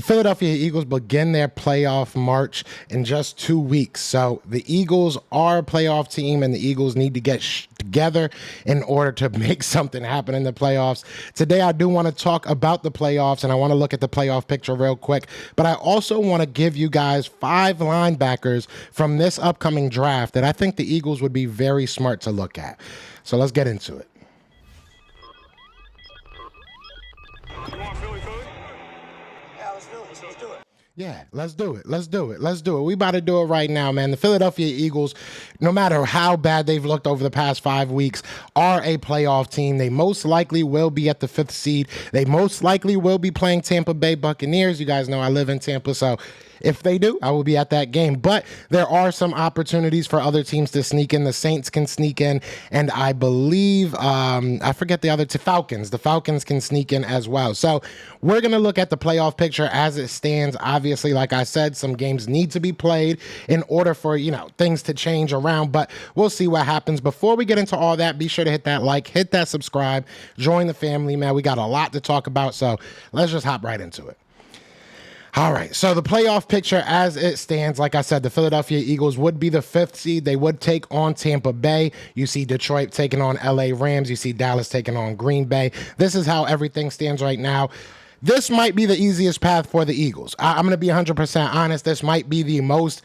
Philadelphia Eagles begin their playoff march in just 2 weeks. So the Eagles are a playoff team, and the Eagles need to get together in order to make something happen in the playoffs. Today, I do want to talk about the playoffs, and I want to look at the playoff picture real quick. But I also want to give you guys 5 linebackers from this upcoming draft that I think the Eagles would be very smart to look at. So let's get into it. Yeah, let's do it. Let's do it. Let's do it. We about to do it right now, man. The Philadelphia Eagles, no matter how bad they've looked over the past 5 weeks, are a playoff team. They most likely will be at the 5th seed. They most likely will be playing Tampa Bay Buccaneers. You guys know I live in Tampa, so if they do, I will be at that game. But there are some opportunities for other teams to sneak in. The Saints can sneak in, and I believe, I forget the other two, Falcons. The Falcons can sneak in as well. So we're going to look at the playoff picture as it stands. Obviously, like I said, some games need to be played in order for, things to change around, but we'll see what happens. Before we get into all that, be sure to hit that like, hit that subscribe, join the family, man. We got a lot to talk about, so let's just hop right into it. All right, so the playoff picture as it stands, like I said, the Philadelphia Eagles would be the 5th seed. They would take on Tampa Bay. You see Detroit taking on LA Rams. You see Dallas taking on Green Bay. This is how everything stands right now. This might be the easiest path for the Eagles. I'm going to be 100% honest. This might be the most...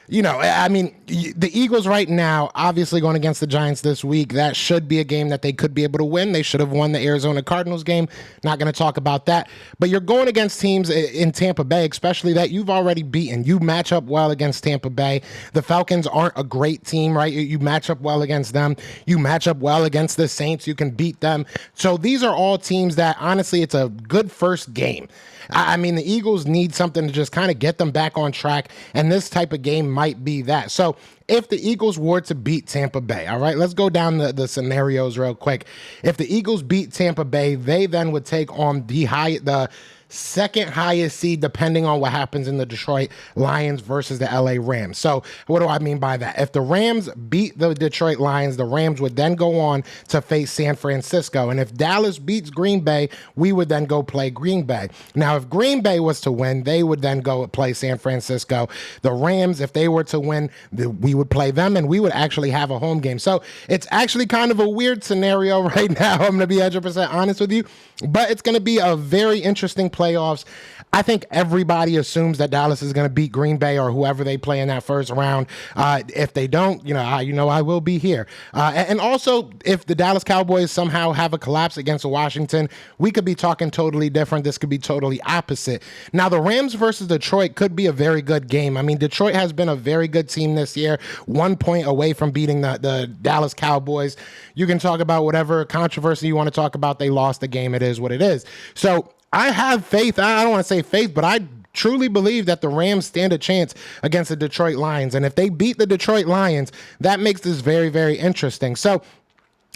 the Eagles right now, obviously going against the Giants this week, that should be a game that they could be able to win. They should have won the Arizona Cardinals game. Not going to talk about that. But you're going against teams in Tampa Bay, especially that you've already beaten. You match up well against Tampa Bay. The Falcons aren't a great team, right? You match up well against them. You match up well against the Saints. You can beat them. So these are all teams that, honestly, it's a good first game. The Eagles need something to just kind of get them back on track, and this type of game might be that. So if the Eagles were to beat Tampa Bay, all right, let's go down the scenarios real quick. If the Eagles beat Tampa Bay, they then would take on the second highest seed, depending on what happens in the Detroit Lions versus the LA Rams. So what do I mean by that? If the Rams beat the Detroit Lions, the Rams would then go on to face San Francisco. And if Dallas beats Green Bay, we would then go play Green Bay. Now, if Green Bay was to win, they would then go play San Francisco. The Rams, if they were to win, we would play them, and we would actually have a home game. So it's actually kind of a weird scenario right now. I'm going to be 100% honest with you, but it's going to be a very interesting playoffs. I think everybody assumes that Dallas is going to beat Green Bay or whoever they play in that first round. If they don't, I will be here. And also, if the Dallas Cowboys somehow have a collapse against Washington, we could be talking totally different. This could be totally opposite. Now, the Rams versus Detroit could be a very good game. Detroit has been a very good team this year, 1 point away from beating the Dallas Cowboys. You can talk about whatever controversy you want to talk about. They lost the game. It is what it is. So I have faith. I don't want to say faith, but I truly believe that the Rams stand a chance against the Detroit Lions. And if they beat the Detroit Lions, that makes this very, very interesting. So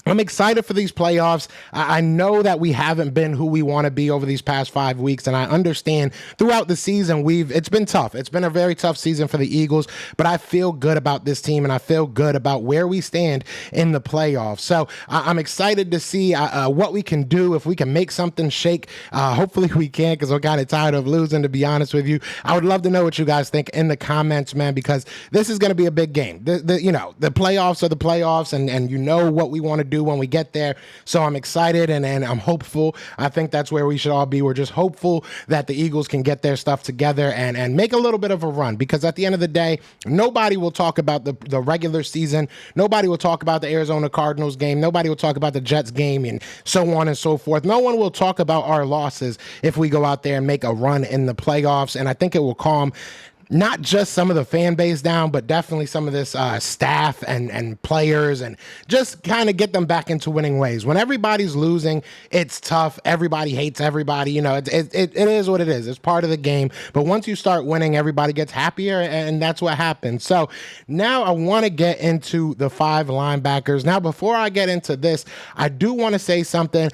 I'm excited for these playoffs. I know that we haven't been who we want to be over these past 5 weeks, and I understand throughout the season it's been tough. It's been a very tough season for the Eagles, but I feel good about this team, and I feel good about where we stand in the playoffs. So I'm excited to see what we can do, if we can make something shake. Hopefully we can, because we're kind of tired of losing, to be honest with you. I would love to know what you guys think in the comments, man, because this is going to be a big game. The playoffs are the playoffs, and you know what we want to do when we get there. So I'm excited and I'm hopeful. I think that's where we should all be. We're just hopeful that the Eagles can get their stuff together and make a little bit of a run, because at the end of the day, nobody will talk about the regular season. Nobody will talk about the Arizona Cardinals game. Nobody will talk about the Jets game and so on and so forth. No one will talk about our losses if we go out there and make a run in the playoffs. And I think it will calm not just some of the fan base down, but definitely some of this staff and players, and just kind of get them back into winning ways. When everybody's losing, it's tough. Everybody hates everybody. It is what it is. It's part of the game. But once you start winning, everybody gets happier, and that's what happens. So now I want to get into the 5 linebackers. Now, before I get into this, I do want to say something.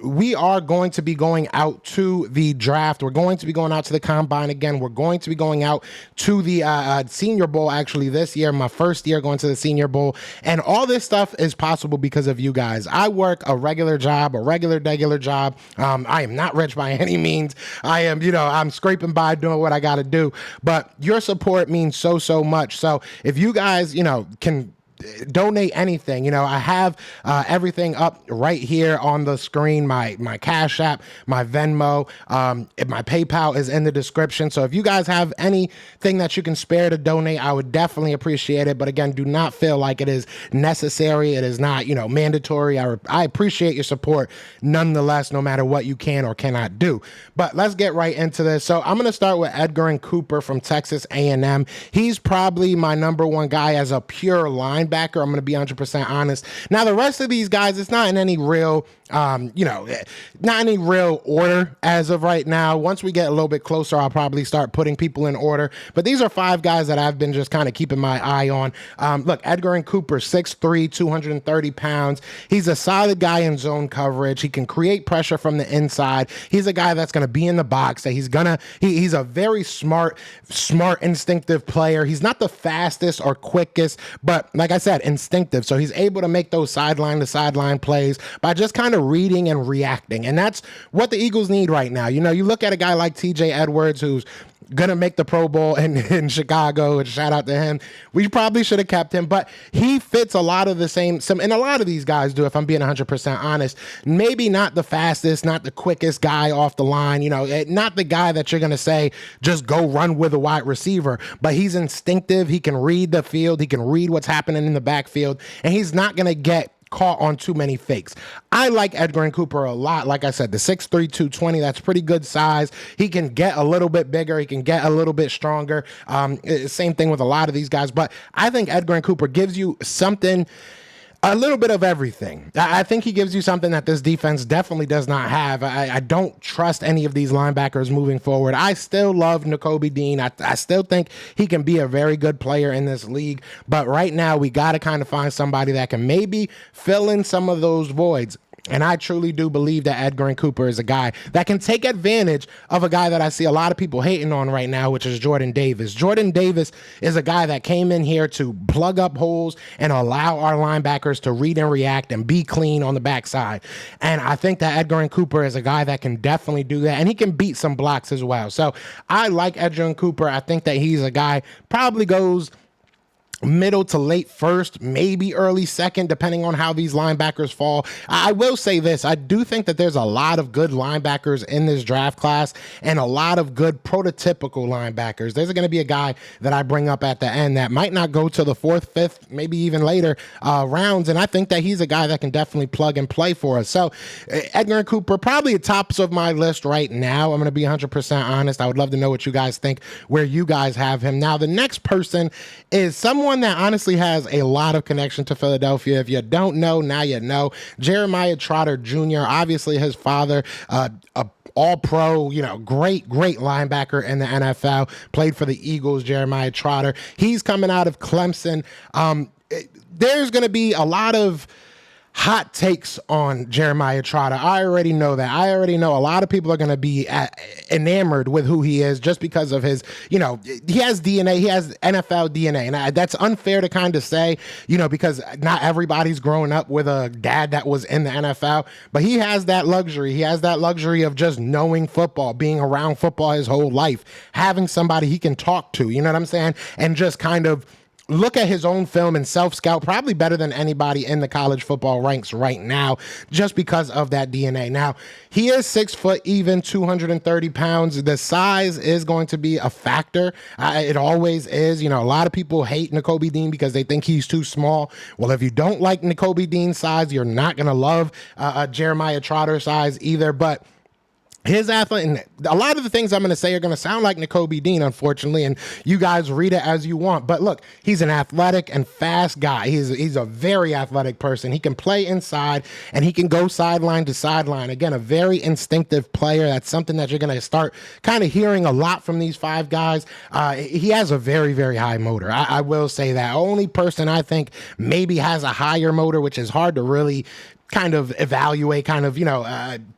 We are going to be going out to the draft. We're going to be going out to the combine again. We're going to be going out out to the Senior Bowl actually this year, my first year going to the Senior Bowl. And all this stuff is possible because of you guys. I work a regular job, a regular job. I am not rich by any means. I am, I'm scraping by doing what I got to do. But your support means so much. So if you guys, can donate anything, I have everything up right here on the screen. My Cash App, my Venmo, my PayPal is in the description. So if you guys have anything that you can spare to donate, I would definitely appreciate it. But again, do not feel like it is necessary. It is not, mandatory. I appreciate your support nonetheless, no matter what you can or cannot do. But let's get right into this. So I'm going to start with Edgar Cooper from Texas A&M. He's probably my number one guy as a pure linebacker. I'm going to be 100% honest. Now, the rest of these guys, it's not in any real, not any real order as of right now. Once we get a little bit closer, I'll probably start putting people in order. But these are 5 guys that I've been just kind of keeping my eye on. Look, Edgar Cooper, 6'3", 230 pounds. He's a solid guy in zone coverage. He can create pressure from the inside. He's a guy that's going to be in the box. That he's a very smart, instinctive player. He's not the fastest or quickest, but like I said, instinctive. So he's able to make those sideline to sideline plays by just kind of reading and reacting. And that's what the Eagles need right now. You look at a guy like TJ Edwards, who's gonna make the Pro Bowl in Chicago, and shout out to him. We probably should have kept him, but he fits a lot of the same, and a lot of these guys do, if I'm being 100% honest. Maybe not the fastest, not the quickest guy off the line, not the guy that you're gonna say just go run with a wide receiver, but he's instinctive. He can read the field, he can read what's happening in the backfield, and he's not gonna get caught on too many fakes. I like Edgar Cooper a lot. Like I said, the 6'3", 220, that's pretty good size. He can get a little bit bigger. He can get a little bit stronger. Same thing with a lot of these guys. But I think Edgar Cooper gives you something, a little bit of everything. I think he gives you something that this defense definitely does not have. I don't trust any of these linebackers moving forward. I still love Nakobe Dean. I still think he can be a very good player in this league. But right now, we got to kind of find somebody that can maybe fill in some of those voids. And I truly do believe that Edgar Cooper is a guy that can take advantage of a guy that I see a lot of people hating on right now, which is Jordan Davis. Jordan Davis is a guy that came in here to plug up holes and allow our linebackers to read and react and be clean on the backside. And I think that Edgar Cooper is a guy that can definitely do that, and he can beat some blocks as well. So I like Edgar Cooper. I think that he's a guy, probably goes middle to late first, maybe early second, depending on how these linebackers fall. I will say this. I do think that there's a lot of good linebackers in this draft class and a lot of good prototypical linebackers. There's going to be a guy that I bring up at the end that might not go to the 4th, 5th, maybe even later rounds, and I think that he's a guy that can definitely plug and play for us. So Edgar Cooper, probably at tops of my list right now. I'm going to be 100% honest. I would love to know what you guys think, where you guys have him. Now, the next person is someone that honestly has a lot of connection to Philadelphia. If you don't know, now you know. Jeremiah Trotter Jr., obviously his father, a all-pro, great linebacker in the NFL, played for the Eagles, Jeremiah Trotter. He's coming out of Clemson. There's going to be a lot of hot takes on Jeremiah Trotter. I already know that. I already know a lot of people are going to be enamored with who he is just because of his, he has DNA, he has NFL DNA. And that's unfair to kind of say, because not everybody's growing up with a dad that was in the NFL, but he has that luxury. He has that luxury of just knowing football, being around football his whole life, having somebody he can talk to, you know what I'm saying? And just kind of look at his own film and self-scout probably better than anybody in the college football ranks right now, just because of that DNA. Now, he is 6 foot even, 230 pounds. The size is going to be a factor. It always is. A lot of people hate Nakobe Dean because they think he's too small. Well, if you don't like Nakobe Dean's size, you're not going to love Jeremiah Trotter's size either. But his athlete, and a lot of the things I'm going to say are going to sound like Nakobe Dean, unfortunately, and you guys read it as you want. But look, he's an athletic and fast guy. He's a very athletic person. He can play inside, and he can go sideline to sideline. Again, a very instinctive player. That's something that you're going to start kind of hearing a lot from these 5 guys. He has a very, very high motor. I will say that. Only person I think maybe has a higher motor, which is hard to really kind of evaluate, kind of,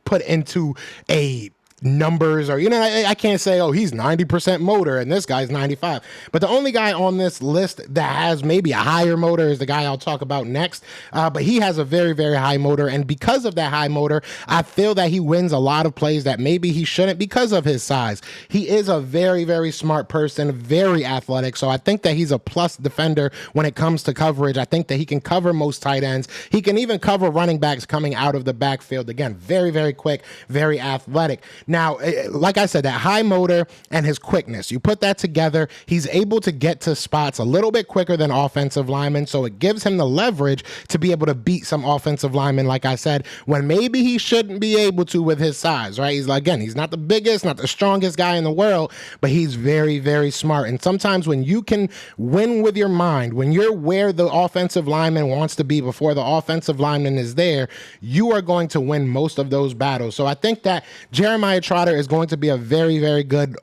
put into a numbers, or I can't say, oh, he's 90% motor and this guy's 95. But the only guy on this list that has maybe a higher motor is the guy I'll talk about next. But he has a very, very high motor, and because of that high motor, I feel that he wins a lot of plays that maybe he shouldn't because of his size. He is a very, very smart person, very athletic, so I think that he's a plus defender when it comes to coverage. I think that he can cover most tight ends. He can even cover running backs coming out of the backfield. Again, very, very quick, very athletic. Now, like I said, that high motor and his quickness, you put that together, he's able to get to spots a little bit quicker than offensive linemen, so it gives him the leverage to be able to beat some offensive linemen, like I said, when maybe he shouldn't be able to with his size, right? He's not the biggest, not the strongest guy in the world, but he's very, very smart. And sometimes when you can win with your mind, when you're where the offensive lineman wants to be before the offensive lineman is there, you are going to win most of those battles. So I think that Jeremiah Trotter is going to be a very, very good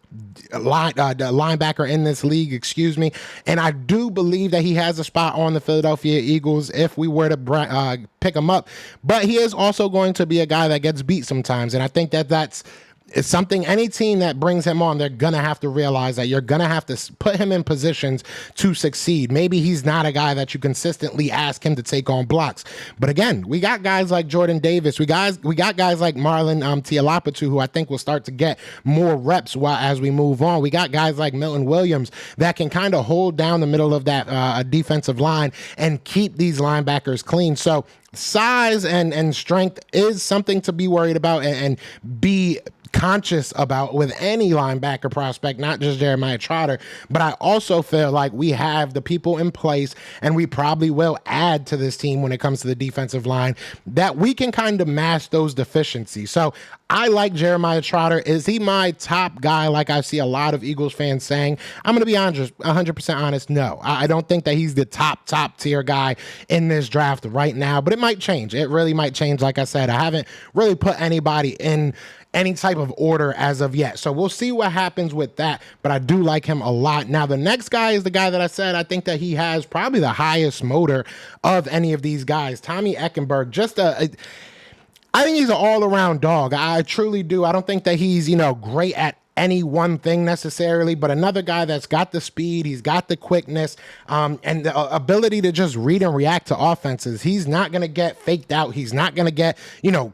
linebacker in this league, and I do believe that he has a spot on the Philadelphia Eagles if we were to pick him up, but he is also going to be a guy that gets beat sometimes, and I think that that's it's something any team that brings him on, they're going to have to realize that you're going to have to put him in positions to succeed. Maybe he's not a guy that you consistently ask him to take on blocks. But again, we got guys like Jordan Davis. We got guys like Marlon Tialapatu, who I think will start to get more reps as we move on. We got guys like Milton Williams that can kind of hold down the middle of that defensive line and keep these linebackers clean. So size and strength is something to be worried about and be conscious about with any linebacker prospect, not just Jeremiah Trotter. But I also feel like we have the people in place, and we probably will add to this team when it comes to the defensive line, that we can kind of mask those deficiencies. So I like Jeremiah Trotter. Is he my top guy like I see a lot of Eagles fans saying? I'm going to be honest, 100% honest, no. I don't think that he's the top tier guy in this draft right now, but it might change. It really might change. Like I said, I haven't really put anybody in any type of order as of yet. So we'll see what happens with that, but I do like him a lot. Now, the next guy is the guy that I said I think that he has probably the highest motor of any of these guys, Tommy Ekeberg. I think he's an all-around dog. I truly do. I don't think that he's, great at any one thing necessarily, but another guy that's got the speed, he's got the quickness, and the ability to just read and react to offenses. He's not going to get faked out. He's not going to get,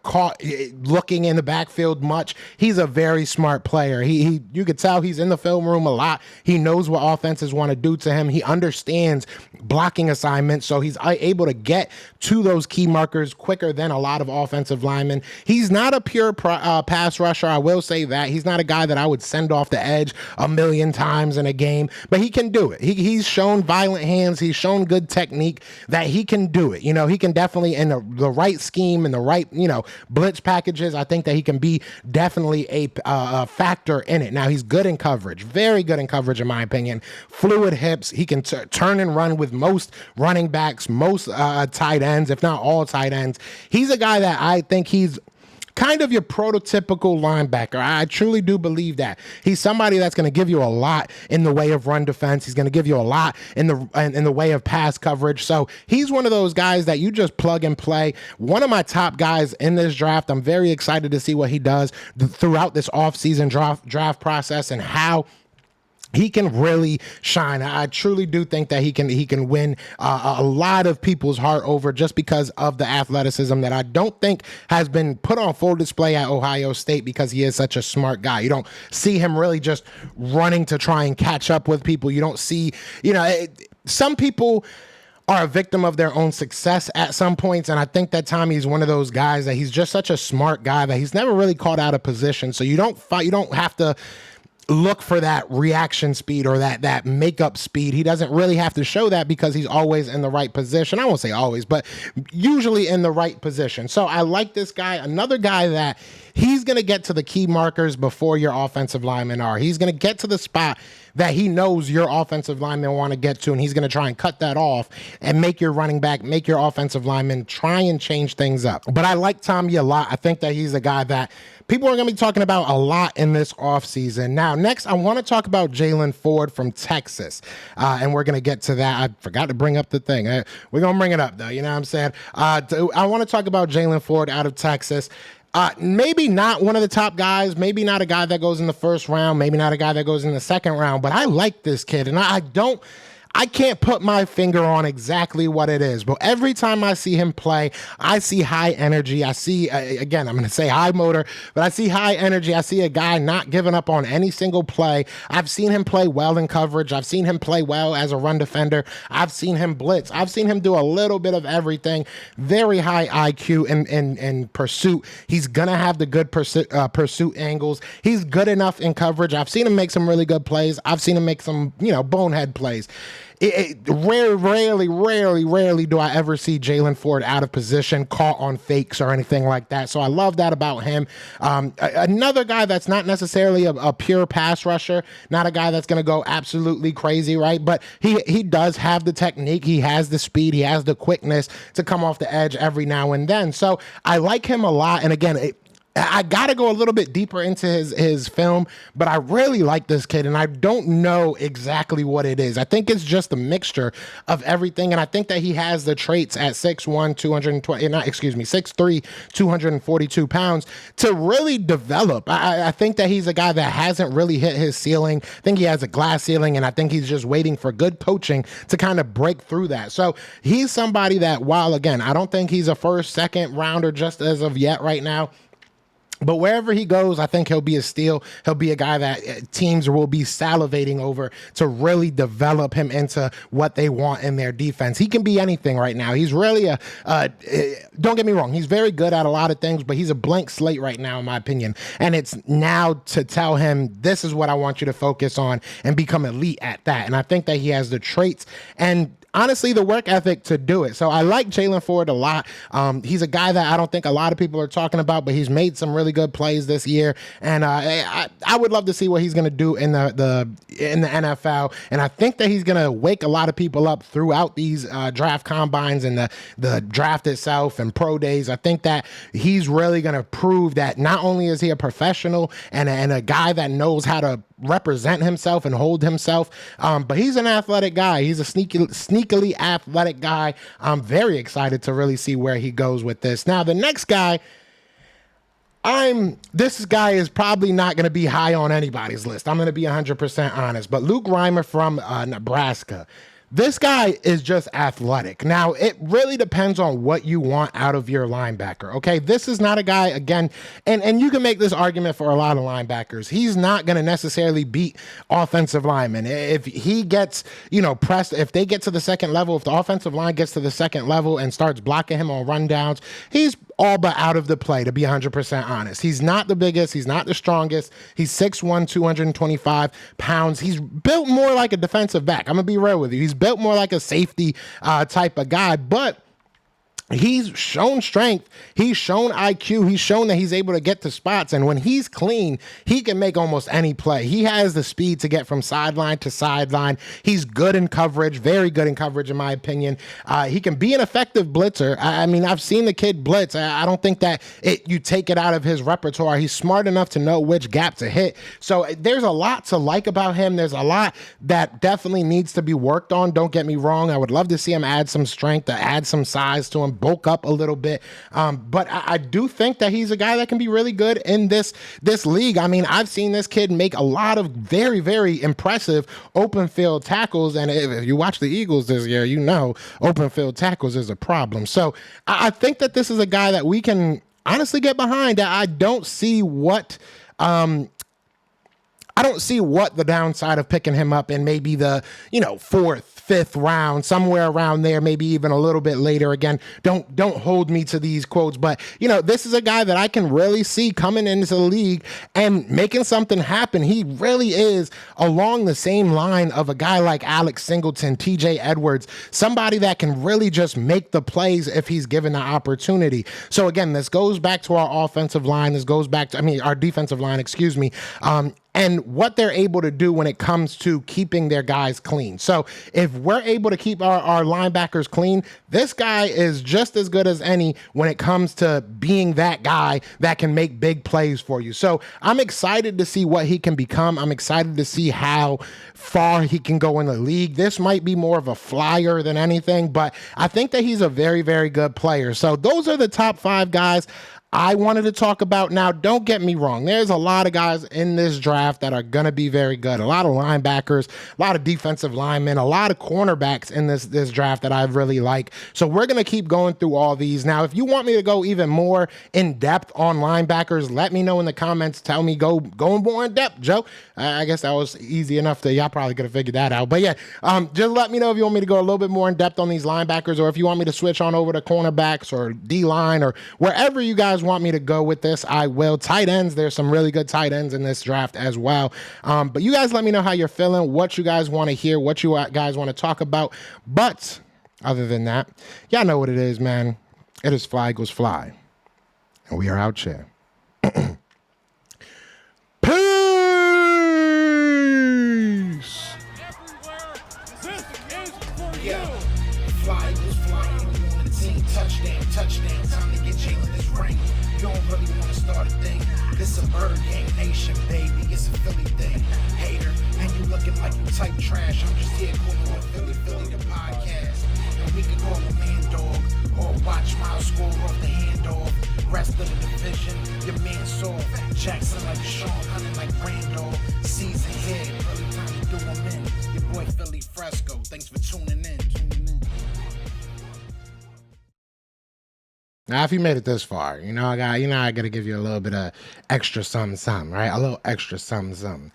caught looking in the backfield much. He's a very smart player. You could tell he's in the film room a lot. He knows what offenses want to do to him. He understands blocking assignments, so he's able to get to those key markers quicker than a lot of offensive linemen. He's not a pure pass rusher. I will say that. He's not a guy that I would send off the edge a million times in a game, but he can do it. He's shown violent hands. He's shown good technique that he can do it. He can definitely, in the right scheme and the right, blitz packages, I think that he can be definitely a factor in it. Now, he's good in coverage, very good in coverage, in my opinion. Fluid hips. He can turn and run with most running backs, most tight ends, if not all tight ends. He's a guy that I think he's kind of your prototypical linebacker. I truly do believe that. He's somebody that's going to give you a lot in the way of run defense. He's going to give you a lot in the way of pass coverage. So he's one of those guys that you just plug and play. One of my top guys in this draft. I'm very excited to see what he does throughout this offseason draft process and how he can really shine. I truly do think that he can win a lot of people's heart over just because of the athleticism that I don't think has been put on full display at Ohio State, because he is such a smart guy. You don't see him really just running to try and catch up with people. You don't see, some people are a victim of their own success at some points, and I think that Tommy is one of those guys that he's just such a smart guy that he's never really caught out of position. So you don't have to look for that reaction speed or that makeup speed. He doesn't really have to show that because he's always in the right position. I won't say always, but usually in the right position. So I like this guy. Another guy that he's going to get to the key markers before your offensive linemen are. He's going to get to the spot that he knows your offensive linemen want to get to, and he's going to try and cut that off and make your running back, make your offensive linemen try and change things up. But I like Tommy a lot. I think that he's a guy that people are going to be talking about a lot in this offseason. Now, next, I want to talk about Jaylen Ford from Texas, and we're going to get to that. I forgot to bring up the thing. We're going to bring it up, though. You know what I'm saying? I want to talk about Jaylen Ford out of Texas. Maybe not one of the top guys, maybe not a guy that goes in the first round, maybe not a guy that goes in the second round, but I like this kid, and I can't put my finger on exactly what it is, but every time I see him play, I see high energy. I see, again, I'm going to say high motor, but I see high energy. I see a guy not giving up on any single play. I've seen him play well in coverage. I've seen him play well as a run defender. I've seen him blitz. I've seen him do a little bit of everything. Very high IQ in pursuit. He's going to have the good pursuit angles. He's good enough in coverage. I've seen him make some really good plays. I've seen him make some, bonehead plays. Rarely do I ever see Jaylen Ford out of position, caught on fakes or anything like that. So I love that about him. Another guy that's not necessarily a pure pass rusher, not a guy that's going to go absolutely crazy, right? But he does have the technique. He has the speed. He has the quickness to come off the edge every now and then. So I like him a lot. And again, I got to go a little bit deeper into his film, but I really like this kid, and I don't know exactly what it is. I think it's just a mixture of everything, and I think that he has the traits at 6'1", 6'3", 242 pounds to really develop. I think that he's a guy that hasn't really hit his ceiling. I think he has a glass ceiling, and I think he's just waiting for good coaching to kind of break through that. So he's somebody that, while, again, I don't think he's a first, second rounder just as of yet right now, but wherever he goes, I think he'll be a steal. He'll be a guy that teams will be salivating over to really develop him into what they want in their defense. He can be anything right now. He's really don't get me wrong, he's very good at a lot of things, but he's a blank slate right now, in my opinion. And it's now to tell him, this is what I want you to focus on and become elite at that. And I think that he has the traits and honestly, the work ethic to do it. So I like Jaylen Ford a lot. He's a guy that I don't think a lot of people are talking about, but he's made some really good plays this year. And I would love to see what he's going to do in the NFL. And I think that he's going to wake a lot of people up throughout these draft combines and the draft itself and pro days. I think that he's really going to prove that not only is he a professional and a guy that knows how to represent himself and hold himself, but he's an athletic guy. He's a sneakily athletic guy. I'm very excited to really see where he goes with this. Now, the next guy, this guy is probably not going to be high on anybody's list. I'm going to be 100% honest, but Luke Rymer from Nebraska. This guy is just athletic. Now, it really depends on what you want out of your linebacker, okay? This is not a guy, again, and you can make this argument for a lot of linebackers. He's not going to necessarily beat offensive linemen. If he gets, pressed, if they get to the second level, if the offensive line gets to the second level and starts blocking him on rundowns, he's all but out of the play, to be 100% honest. He's not the biggest. He's not the strongest. He's 6'1", 225 pounds. He's built more like a defensive back. I'm going to be real with you. He's built more like a safety type of guy, but he's shown strength. He's shown IQ. He's shown that he's able to get to spots. And when he's clean, he can make almost any play. He has the speed to get from sideline to sideline. He's good in coverage, very good in coverage, in my opinion. He can be an effective blitzer. I mean, I've seen the kid blitz. I don't think that you take it out of his repertoire. He's smart enough to know which gap to hit. So there's a lot to like about him. There's a lot that definitely needs to be worked on. Don't get me wrong. I would love to see him add some strength, add some size to him, bulk up a little bit. But I do think that he's a guy that can be really good in this league. I mean, I've seen this kid make a lot of very, very impressive open field tackles. And if you watch the Eagles this year, open field tackles is a problem. So I think that this is a guy that we can honestly get behind. I don't see what the downside of picking him up in maybe the, fourth, fifth round, somewhere around there, maybe even a little bit later. Again, don't hold me to these quotes, but this is a guy that I can really see coming into the league and making something happen. He really is along the same line of a guy like Alex Singleton, TJ Edwards, somebody that can really just make the plays if he's given the opportunity. So again, this goes back to our offensive line. This goes back to, our defensive line, excuse me. And what they're able to do when it comes to keeping their guys clean. So if we're able to keep our linebackers clean, this guy is just as good as any when it comes to being that guy that can make big plays for you. So I'm excited to see what he can become. I'm excited to see how far he can go in the league. This might be more of a flyer than anything, but I think that he's a very, very good player. So those are the top 5 guys. I wanted to talk about. Now, don't get me wrong. There's a lot of guys in this draft that are going to be very good. A lot of linebackers, a lot of defensive linemen, a lot of cornerbacks in this draft that I really like. So we're going to keep going through all these. Now, if you want me to go even more in depth on linebackers, let me know in the comments. Tell me go more in depth, Joe. I guess that was easy enough that y'all probably could have figured that out. But yeah, just let me know if you want me to go a little bit more in depth on these linebackers, or if you want me to switch on over to cornerbacks or D-line or wherever you guys want me to go with this. I will. Tight ends, there's some really good tight ends in this draft as well. But you guys let me know how you're feeling, what you guys want to hear, what you guys want to talk about. But other than that, y'all know what it is, man. It is Fly Eagles Fly. And we are out here. Fly Eagles flying on the team. Touchdown, time to get Jalen this ring. You don't really want to start a thing. This a bird gang nation, baby. It's a Philly thing. Hater, and you looking like you type trash. I'm just here calling with Philly the podcast. And we can call a man dog, or watch Miles score off the handoff. Rest of the division, your man saw Jackson like Sean, hunting like Randolph. Season here, really time to do them in. Your boy Philly Fresco. Thanks for tuning in. Now, if you made it this far, I got to give you a little bit of extra something, right? A little extra something.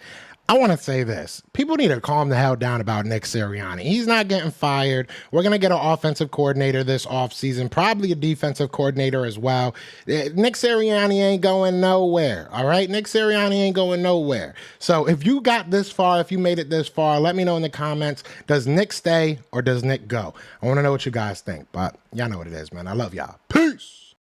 I want to say this. People need to calm the hell down about Nick Sirianni. He's not getting fired. We're going to get an offensive coordinator this offseason, probably a defensive coordinator as well. Nick Sirianni ain't going nowhere, all right? Nick Sirianni ain't going nowhere. So if you got this far, if you made it this far, let me know in the comments. Does Nick stay or does Nick go? I want to know what you guys think, but y'all know what it is, man. I love y'all. Peace.